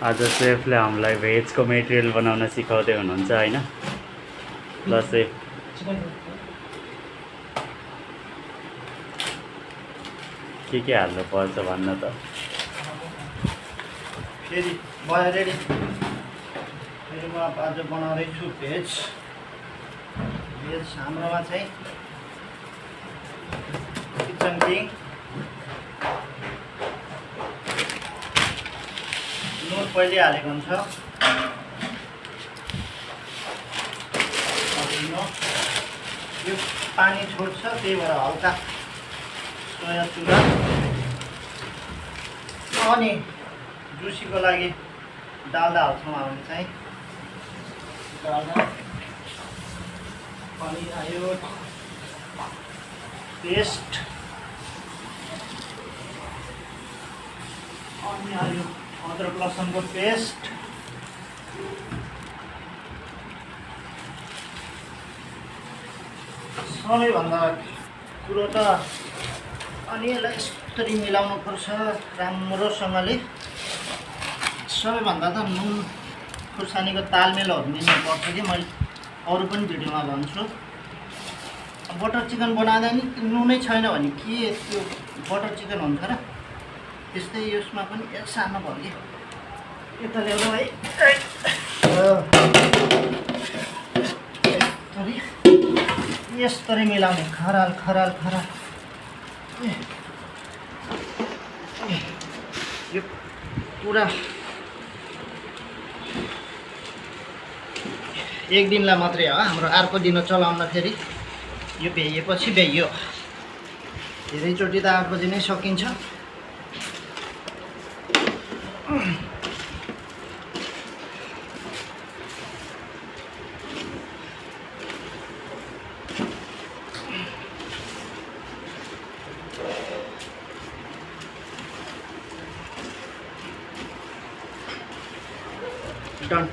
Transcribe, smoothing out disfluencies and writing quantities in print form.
आज सेफले हामीलाई भेजको मेटेरियल बनाउन सिकाउँदै हुनुहुन्छ हैन। ल सेफ के हाल्नु पर्छ भन्न त। फेरि भयो रेडी। फेरि म आज बनाउँदैछु भेज। हाम्रोमा चाहिँ किचन किङ नुन पहिले हालेको हुन्छ। यो पानी छोड्छ, त्यही भएर हल्का सोया चुरा। अनि जुसीको लागि डाल्डा हाल्छौँ हामी चाहिँ। डाल्डा अनि आयो पेस्ट, अनि आयो अदरक लसुनको पेस्ट, सबैभन्दा कुरो त अनि यसलाई यसरी मिलाउनु पर्छ राम्रोसँगले। सबैभन्दा त नुन खुर्सानीको तालमेलहरू मिल्नुपर्छ कि मैले अरू पनि भिडियोमा भन्छु। बटर चिकन बनाउँदा नि नुनै छैन भने के त्यो बटर चिकन हुन्छ र? त्यस्तै यसमा पनि एक सानो भयो कि यता ल्याउनु है। यसरी मिलाउने खराल खराल खराल। यो पुरा एक दिनलाई मात्रै हो, हाम्रो अर्को दिन चलाउन फेरि यो भ्याइएपछि भ्याइयो। धेरैचोटि त 8 बजी नै सकिन्छ। Done.